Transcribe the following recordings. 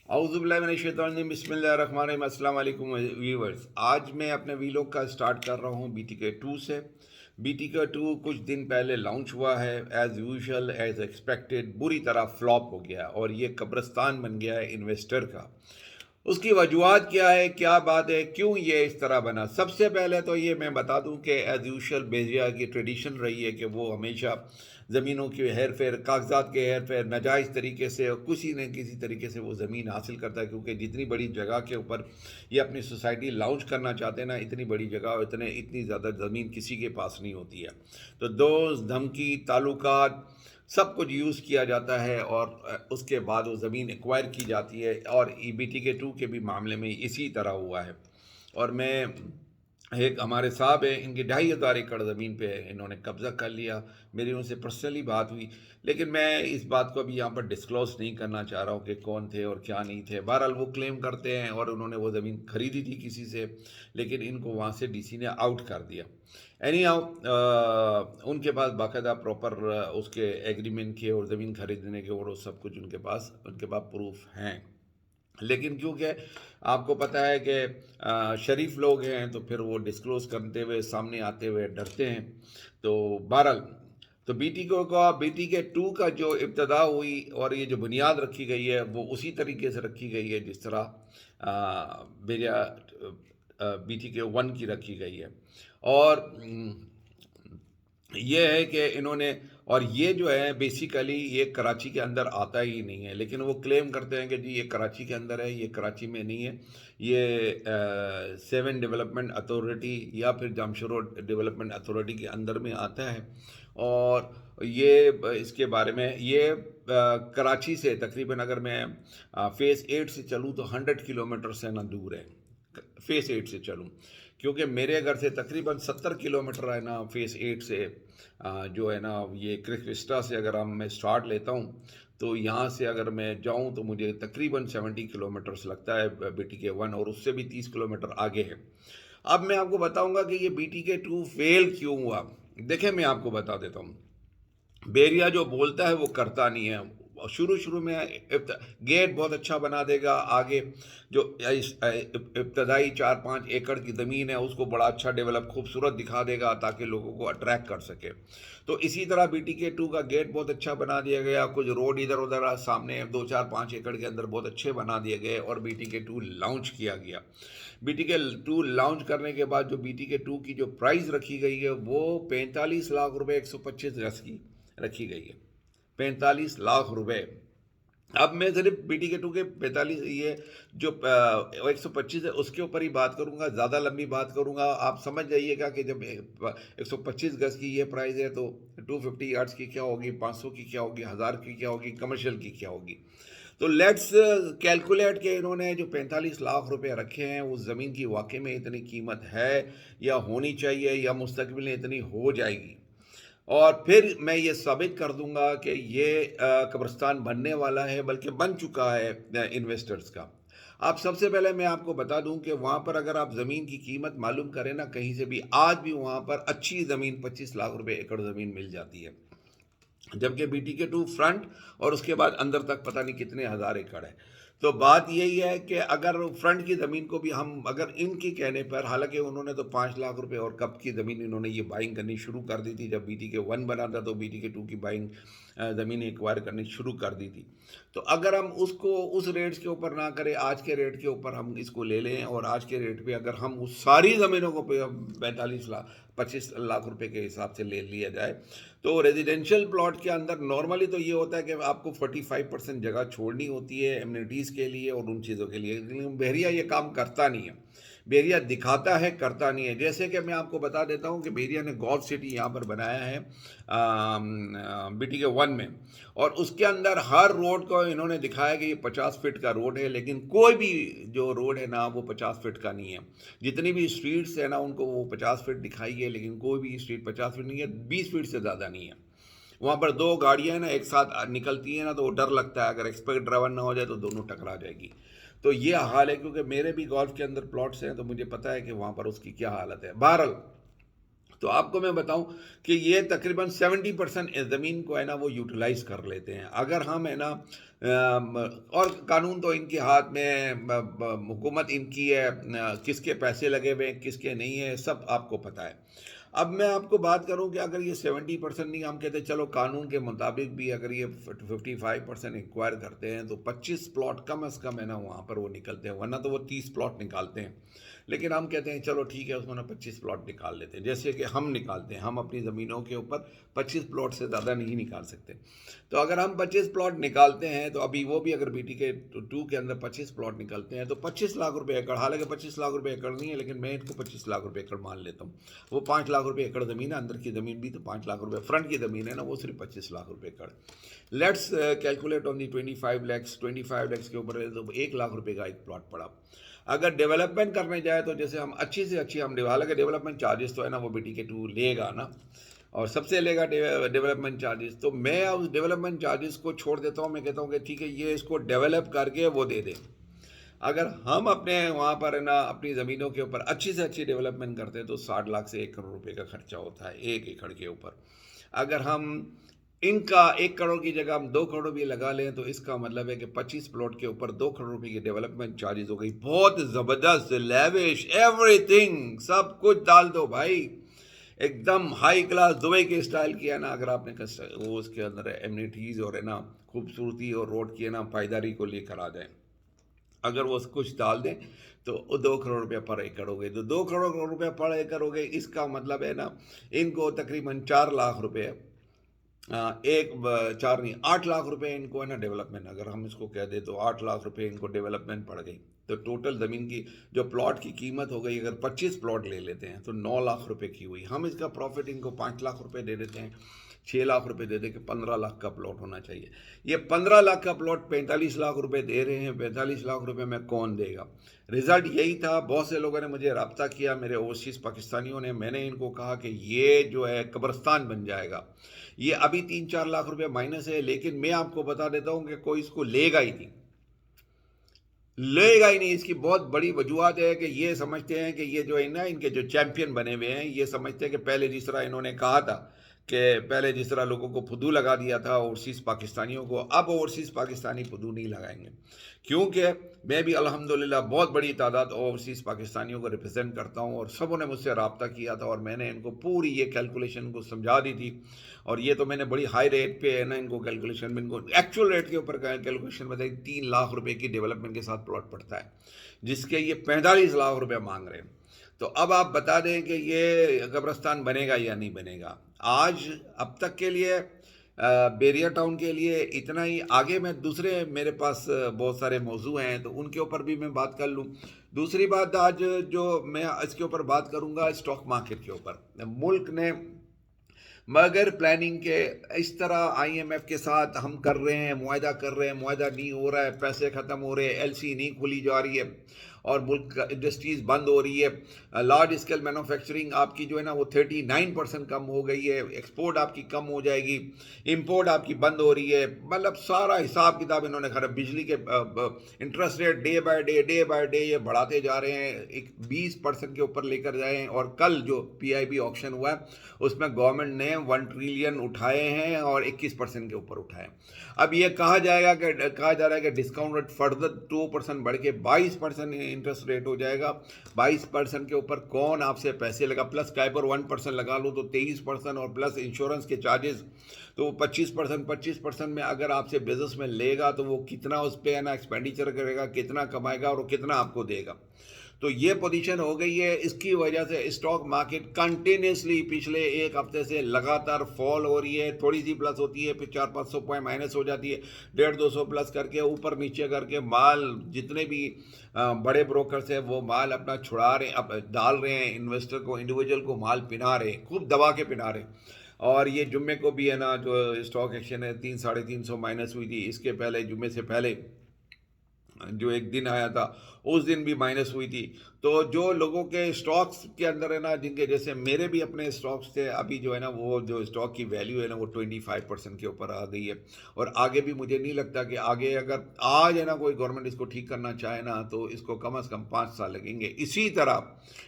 औज़ुबिल्लाहि बिस्मिल्लाहिर्रहमानिर्रहीम। अस्सलाम वालेकुम व्यूवर्स। आज मैं अपने वीलॉग का स्टार्ट कर रहा हूँ BTK 2 से। BTK 2 कुछ दिन पहले लॉन्च हुआ है। एज़ यूजुअल एज़ एक्सपेक्टेड बुरी तरह फ्लॉप हो गया और ये कब्रिस्तान बन गया है इन्वेस्टर का। उसकी वजूहत क्या है, क्या बात है, क्यों ये इस तरह बना? सबसे पहले तो ये मैं बता दूं कि एज़ यूजुअल बेरिया की ट्रेडिशन रही है कि वो हमेशा ज़मीनों की हेर फेर, कागजात के हेर फेर, नाजायज़ तरीके से और किसी न किसी तरीके से वो ज़मीन हासिल करता है, क्योंकि जितनी बड़ी जगह के ऊपर ये अपनी सोसाइटी लॉन्च करना चाहते हैं ना, इतनी बड़ी जगह और इतनी ज़्यादा ज़मीन किसी के पास नहीं होती है। तो दोस्त, धमकी, ताल्लुकात सब कुछ यूज़ किया जाता है और उसके बाद वो ज़मीन एक्वायर की जाती है और BTK 2 के भी मामले में इसी तरह हुआ है। और मैं एक हमारे साहब हैं, इनकी 2,500 एकड़ ज़मीन पे इन्होंने कब्ज़ा कर लिया। मेरी उनसे पर्सनली बात हुई, लेकिन मैं इस बात को अभी यहाँ पर डिस्क्लोज़ नहीं करना चाह रहा हूँ कि कौन थे और क्या नहीं थे। बहरहाल वो क्लेम करते हैं और उन्होंने वो ज़मीन खरीदी थी किसी से, लेकिन इनको वहाँ से DC ने आउट कर दिया। एनी हाउ उनके पास बाकायदा प्रॉपर उसके एग्रीमेंट के और ज़मीन खरीदने के और वो सब कुछ उनके पास प्रूफ हैं। लेकिन क्योंकि आपको पता है कि शरीफ लोग हैं, तो फिर वो डिस्क्लोज़ करते हुए, सामने आते हुए डरते हैं। तो बहरहाल, तो BTK 2 का जो इब्तिदा हुई और ये जो बुनियाद रखी गई है, वो उसी तरीके से रखी गई है जिस तरह बेरिया BTK 1 की रखी गई है। और ये है कि इन्होंने, और ये जो है बेसिकली ये कराची के अंदर आता ही नहीं है, लेकिन वो क्लेम करते हैं कि जी ये कराची के अंदर है। ये कराची में नहीं है, ये सेवन डेवलपमेंट अथॉरिटी या फिर जामशोरो डेवलपमेंट अथॉरिटी के अंदर में आता है। और ये इसके बारे में ये कराची से तकरीबन, अगर मैं फ़ेज़ 8 से चलूँ तो 100 किलोमीटर से ना दूर है। फ़ेज़ 8 से चलूँ, क्योंकि मेरे घर से तकरीबन 70 किलोमीटर है ना फ़ेज़ 8 से जो है ना ये क्रिक विस्टा से अगर मैं स्टार्ट लेता हूँ, तो यहाँ से अगर मैं जाऊँ तो मुझे तकरीबन 70 किलोमीटर्स लगता है BTK 1, और उससे भी 30 किलोमीटर आगे है। अब मैं आपको बताऊँगा कि ये BTK 2 फ़ेल क्यों हुआ। देखिए, मैं आपको बता देता हूँ। बेरिया जो बोलता है वो करता नहीं है। शुरू शुरू में गेट बहुत अच्छा बना देगा, आगे जो इब्तदाई 4-5 एकड़ की ज़मीन है उसको बड़ा अच्छा डेवलप खूबसूरत दिखा देगा ताकि लोगों को अट्रैक्ट कर सके। तो इसी तरह BTK 2 का गेट बहुत अच्छा बना दिया गया, कुछ रोड इधर उधर सामने 2-4-5 एकड़ के अंदर बहुत अच्छे बना दिए गए और BTK 2 लॉन्च किया गया। BTK 2 लॉन्च करने के बाद जो BTK 2 की जो प्राइस रखी गई है वो 45 लाख रुपए 125 गज की रखी गई है। 45 लाख रुपए। अब मैं सिर्फ BTK 2 के 45, ये जो 125 है उसके ऊपर ही बात करूंगा, ज़्यादा लंबी बात करूंगा। आप समझ जाइएगा कि जब 125 गज की ये प्राइस है तो 250 यार्ड्स की क्या होगी, 500 की क्या होगी, 1000 की क्या होगी, कमर्शियल की क्या होगी। तो लेट्स कैलकुलेट के इन्होंने जो 45 लाख रुपए रखे हैं, उस ज़मीन की वाकई में इतनी कीमत है या होनी चाहिए या मुस्तकबिल में इतनी हो जाएगी। और फिर मैं ये साबित कर दूंगा कि ये कब्रिस्तान बनने वाला है, बल्कि बन चुका है इन्वेस्टर्स का। आप सबसे पहले मैं आपको बता दूं कि वहाँ पर अगर आप ज़मीन की कीमत मालूम करें ना, कहीं से भी आज भी वहाँ पर अच्छी ज़मीन 25 लाख रुपए एकड़ ज़मीन मिल जाती है, जबकि BTK 2 फ्रंट और उसके बाद अंदर तक पता नहीं कितने हज़ार एकड़ है। तो बात यही है कि अगर फ्रंट की ज़मीन को भी हम अगर इनके कहने पर, हालांकि उन्होंने तो 5 लाख रुपए और कब की ज़मीन इन्होंने ये बाइंग करनी शुरू कर दी थी, जब BTK 1 बना था तो BTK 2 की बाइंग ज़मीन एक्वायर करनी शुरू कर दी थी। तो अगर हम उसको उस रेट्स के ऊपर ना करें, आज के रेट के ऊपर हम इसको ले लें और आज के रेट पे अगर हम उस सारी ज़मीनों को 25 लाख रुपए के हिसाब से ले लिया जाए, तो रेजिडेंशियल प्लॉट के अंदर नॉर्मली तो ये होता है कि आपको 45% जगह छोड़नी होती है एम्यूनिटीज़ के लिए और उन चीज़ों के लिए, लेकिन बहरिया ये काम करता नहीं है। बहरिया दिखाता है, करता नहीं है। जैसे कि मैं आपको बता देता हूँ कि बहरिया ने गोल्फ सिटी यहाँ पर बनाया है BTK 1 में, और उसके अंदर हर रोड को इन्होंने दिखाया कि ये 50 फीट का रोड है, लेकिन कोई भी जो रोड है ना वो 50 फीट का नहीं है। जितनी भी स्ट्रीट्स है ना उनको वो 50 फीट दिखाई है, लेकिन कोई भी स्ट्रीट 50 फीट नहीं है, 20 फीट से ज़्यादा नहीं है। वहाँ पर दो गाड़ियाँ ना एक साथ निकलती हैं ना तो वो डर लगता है, अगर एक्सपर्ट ड्राइवर ना हो जाए तो दोनों टकरा जाएगी। तो ये हाल है, क्योंकि मेरे भी गोल्फ के अंदर प्लॉट्स हैं तो मुझे पता है कि वहाँ पर उसकी क्या हालत है। बहरहाल, तो आपको मैं बताऊं कि ये तकरीबन 70% ज़मीन को है ना वो यूटिलाइज कर लेते हैं। अगर हम है ना और कानून तो इनके हाथ में, हुकूमत इनकी है, किसके पैसे लगे हुए हैं किसके नहीं है सब आपको पता है। अब मैं आपको बात करूं कि अगर ये 70% नहीं, हम कहते हैं चलो कानून के मुताबिक भी अगर ये 55% इंक्वायर करते हैं तो 25 प्लॉट कम अज़ कम है ना वहाँ पर वो निकलते हैं, वरना तो वो 30 प्लॉट निकालते हैं। लेकिन हम कहते हैं चलो ठीक है उसमें ना 25 प्लॉट निकाल लेते हैं, जैसे कि हम निकालते हैं, हम अपनी ज़मीनों के ऊपर 25 प्लॉट से ज़्यादा नहीं निकाल सकते। तो अगर हम 25 प्लॉट निकालते हैं तो अभी वो भी अगर BT के 2 के अंदर 25 प्लॉट निकलते हैं तो 25 लाख रुपए एकड़, हालांकि 25 लाख रुपए एकड़ नहीं है लेकिन मैं इनको 25 लाख रुपए एकड़ मान लेता हूँ। वो 5 लाख रुपए एकड़ ज़मीन है, अंदर की ज़मीन भी तो 5 लाख रुपए, फ्रंट की ज़मीन है ना वो सिर्फ 25 लाख रुपए एकड़। Let's calculate on the 25 lakhs के ऊपर तो 1 लाख रुपए का एक प्लॉट पड़ा। अगर डेवलपमेंट करने जाए तो जैसे हम अच्छी से अच्छी हम, हालांकि डेवलपमेंट चार्जेस तो है ना वो BT के 2 लेगा ना, और सबसे लेगा डेवलपमेंट चार्जेस, तो मैं उस डेवलपमेंट चार्जेस को छोड़ देता हूँ। मैं कहता हूँ कि ठीक है ये इसको डेवलप करके वो दे दें। अगर हम अपने वहाँ पर है ना अपनी ज़मीनों के ऊपर अच्छी से अच्छी डेवलपमेंट करते हैं तो 60 लाख से 1 करोड़ रुपए का खर्चा होता है 1 एकड़ के ऊपर। अगर हम इनका 1 करोड़ की जगह हम 2 करोड़ भी लगा लें तो इसका मतलब है कि 25 प्लॉट के ऊपर 2 करोड़ रुपए की डेवलपमेंट चार्जेस हो गई। बहुत ज़बरदस्त, लेविश, एवरीथिंग, सब कुछ डाल दो भाई, एकदम हाई क्लास दुबई के स्टाइल किया ना। अगर आपने वो उसके अंदर एमिनिटीज़ और है ना खूबसूरती और रोड की है ना पायदारी को लेकर आ जाए, अगर वो कुछ डाल दें तो 2 करोड़ रुपये पर एकड़ हो गए। तो 2 करोड़ रुपये पर एकड़ हो गए, इसका मतलब है ना इनको तकरीबन 4 लाख रुपए, एक 4 नहीं 8 लाख रुपए इनको है ना डेवलपमेंट, अगर हम इसको कह दें तो 8 लाख रुपए इनको डेवलपमेंट पड़ गई। तो टोटल ज़मीन की जो प्लॉट की कीमत हो गई, अगर 25 प्लॉट ले लेते हैं तो 9 लाख रुपए की हुई। हम इसका प्रॉफिट इनको 5 लाख रुपए दे देते हैं, 6 लाख रुपए दे दें कि 15 लाख का प्लॉट होना चाहिए। ये 15 लाख का प्लॉट 45 लाख रुपए दे रहे हैं, 45 लाख रुपए में कौन देगा? रिजल्ट यही था। बहुत से लोगों ने मुझे रब्ता किया, मेरे ओवरसीज़ पाकिस्तानियों ने, मैंने इनको कहा कि ये जो है कब्रस्तान बन जाएगा। ये अभी 3-4 लाख रुपए माइनस है, लेकिन मैं आपको बता देता हूं कि कोई इसको लेगा ही नहीं, लेगा ही नहीं। इसकी बहुत बड़ी वजूहत है कि ये समझते हैं कि ये जो है ना इनके जो चैंपियन बने हुए हैं, ये समझते हैं कि पहले जिस तरह इन्होंने कहा था कि पहले जिस तरह लोगों को फुदू लगा दिया था ओवरसीज़ पाकिस्तानियों को, अब ओवरसीज़ पाकिस्तानी फुदू नहीं लगाएंगे। क्योंकि मैं भी अल्हम्दुलिल्लाह बहुत बड़ी तादाद ओवरसीज़ पाकिस्तानियों को रिप्रेजेंट करता हूँ और सबों ने मुझसे रब्ता किया था और मैंने इनको पूरी ये कैलकुलेशन को समझा दी थी। और ये तो मैंने बड़ी हाई रेट पे है ना इनको कैलकुलेशन में, इनको एक्चुअल रेट के ऊपर कैलकुलेशन बताई। 3 लाख रुपए की डेवलपमेंट के साथ प्लॉट पड़ता है, जिसके ये 45 लाख रुपए मांग रहे हैं। तो अब आप बता दें कि ये कब्रस्तान बनेगा या नहीं बनेगा। आज अब तक के लिए बेरिया टाउन के लिए इतना ही। आगे मैं दूसरे मेरे पास बहुत सारे मौजू हैं तो उनके ऊपर भी मैं बात कर लूँ। दूसरी बात आज जो मैं इसके ऊपर बात करूँगा स्टॉक मार्केट के ऊपर। मुल्क ने मगर प्लानिंग के इस तरह IMF के साथ हम कर रहे हैं, मुआहदा कर रहे हैं, मुआहदा नहीं हो रहा है, पैसे ख़त्म हो रहे हैं, LC नहीं खुली जा रही है और मुल्क का इंडस्ट्रीज़ बंद हो रही है। लार्ज स्केल मैन्युफैक्चरिंग आपकी जो है ना वो 39% कम हो गई है, एक्सपोर्ट आपकी कम हो जाएगी, इंपोर्ट आपकी बंद हो रही है। मतलब सारा हिसाब किताब इन्होंने खराब। बिजली के interest rate day by day ये बढ़ाते जा रहे हैं, एक 20% के ऊपर लेकर जाए। और कल जो PIB ऑक्शन हुआ है उसमें गवर्नमेंट ने 1 ट्रिलियन उठाए हैं और 21% के ऊपर उठाए। अब ये कहा जा रहा है कि डिस्काउंट रेट फर्दर 2% बढ़ के 22% इंटरेस्ट रेट हो जाएगा। 22% के ऊपर कौन आपसे पैसे लगा, प्लस काइबर 1% लगा लो तो 23% और प्लस इंश्योरेंस के चार्जेस तो 25% में अगर आपसे बिजनेस में लेगा तो वो कितना उस पर है ना एक्सपेंडिचर करेगा, कितना कमाएगा और कितना आपको देगा। तो ये पोजीशन हो गई है। इसकी वजह से स्टॉक मार्केट कंटिन्यूसली पिछले एक हफ्ते से लगातार फॉल हो रही है। थोड़ी सी प्लस होती है फिर 400-500 पॉइंट माइनस हो जाती है, 150-200 प्लस करके ऊपर नीचे करके माल जितने भी बड़े ब्रोकर्स हैं वो माल अपना छुड़ा रहे हैं, अब डाल रहे हैं इन्वेस्टर को, इंडिविजुअल को माल पिना रहे हैं, खूब दबा के पिना रहे हैं। और ये जुम्मे को भी है ना जो स्टॉक एक्सचेंज है 300-350 माइनस हुई थी, इसके पहले जुम्मे से पहले जो एक दिन आया था, उस दिन भी माइनस हुई थी। तो जो लोगों के स्टॉक्स के अंदर है ना, जिनके जैसे मेरे भी अपने स्टॉक्स थे, अभी जो है ना वो जो स्टॉक की वैल्यू है ना वो 25% के ऊपर आ गई है। और आगे भी मुझे नहीं लगता कि आगे अगर आज है ना कोई गवर्नमेंट इसको ठीक करना चाहे ना, तो इसको कम से कम 5 साल लगेंगे। इसी तरह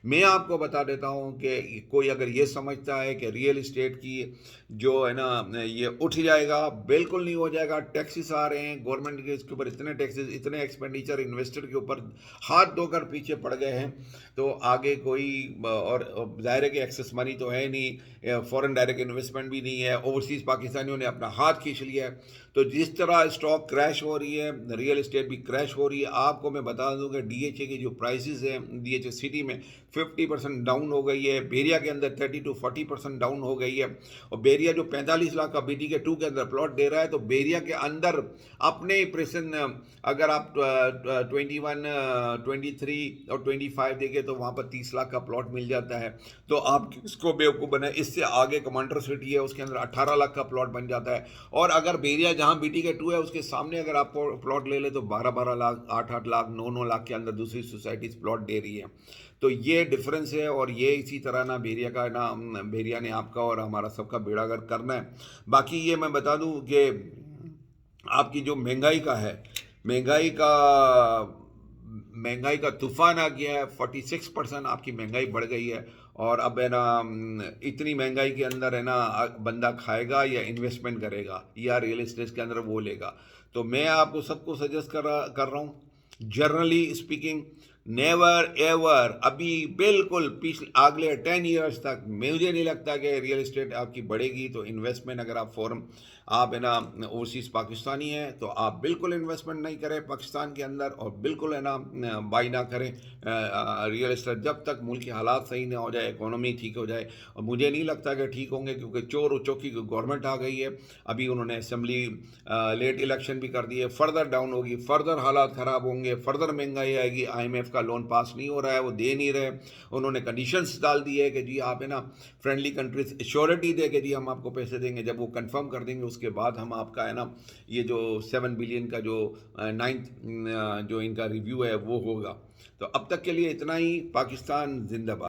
मैं आपको बता देता हूँ कि कोई अगर ये समझता है कि रियल इस्टेट की जो है ना ये उठ जाएगा, बिल्कुल नहीं हो जाएगा। टैक्सेस आ रहे हैं गवर्नमेंट के, इसके ऊपर इतने टैक्सेस, इतने एक्सपेंडिचर इन्वेस्टर के ऊपर हाथ धोकर पीछे पड़ गए हैं। तो आगे कोई और ज़ाहिर है कि एक्सेस मनी तो है नहीं, फॉरेन डायरेक्ट इन्वेस्टमेंट भी नहीं है, ओवरसीज़ पाकिस्तानियों ने अपना हाथ खींच लिया है। तो जिस तरह स्टॉक क्रैश हो रही है, रियल इस्टेट भी क्रैश हो रही है। आपको मैं बता दूं कि डीएचए की जो प्राइसेस हैं, डीएचए सिटी में 50% डाउन हो गई है, बेरिया के अंदर 30 to 40% डाउन हो गई है। और बेरिया जो 45 लाख का बीटी के 2 के अंदर प्लॉट दे रहा है, तो बेरिया के अंदर अपने प्रेजेंट अगर आप 21, 23 और 25 देंगे तो वहाँ पर 30 लाख का प्लॉट मिल जाता है। तो आप इसको बेवकूफ़ बनाए, इससे आगे कमांडर सिटी है, उसके अंदर 18 लाख का प्लॉट बन जाता है। और अगर बेरिया जहाँ बीटी के 2 है उसके सामने अगर आप प्लॉट ले ले तो 12-12 लाख, 8-8 लाख, 9-9 लाख के अंदर दूसरी सोसाइटीज़ प्लॉट दे रही है। तो ये डिफरेंस है। और ये इसी तरह ना बेरिया का ना, बेरिया ने आपका और हमारा सबका बेड़ा गर्क करना है। बाकी ये मैं बता दूं कि आपकी जो महंगाई का है, महंगाई का महंगाई का तूफान आ गया है। 46% आपकी महंगाई बढ़ गई है। और अब है ना इतनी महंगाई के अंदर है ना बंदा खाएगा या इन्वेस्टमेंट करेगा या रियल एस्टेट के अंदर वो लेगा। तो मैं आपको सबको सजेस्ट कर रहा हूँ, जनरली स्पीकिंग, नेवर एवर, अभी बिल्कुल पिछले अगले 10 ईयर्स तक मुझे नहीं लगता कि रियल एस्टेट आपकी बढ़ेगी। तो इन्वेस्टमेंट अगर आप फॉरन, आप है ना ओवरसीज़ पाकिस्तानी हैं, तो आप बिल्कुल इन्वेस्टमेंट नहीं करें पाकिस्तान के अंदर, और बिल्कुल है ना बाई ना करें रियल एस्टेट जब तक मुल्क के हालात सही ना हो जाए, इकोनॉमी ठीक हो जाए। और मुझे नहीं लगता कि ठीक होंगे, क्योंकि चोर उचौकी की गवर्नमेंट आ गई है। अभी उन्होंने असेंबली लेट इलेक्शन भी कर दिए, फर्दर डाउन होगी, फर्दर हालात ख़राब होंगे, फर्दर महंगाई आएगी। IMF का लोन पास नहीं हो रहा है, वो दे नहीं रहे। उन्होंने कंडीशंस डाल दी है कि जी आप है ना फ्रेंडली कंट्रीज श्योरिटी दे के जी हम आपको पैसे देंगे। जब वो कंफर्म कर देंगे उसके बाद हम आपका है ना ये जो 7 बिलियन का जो 9th जो इनका रिव्यू है वो होगा। तो अब तक के लिए इतना ही। पाकिस्तान जिंदाबाद।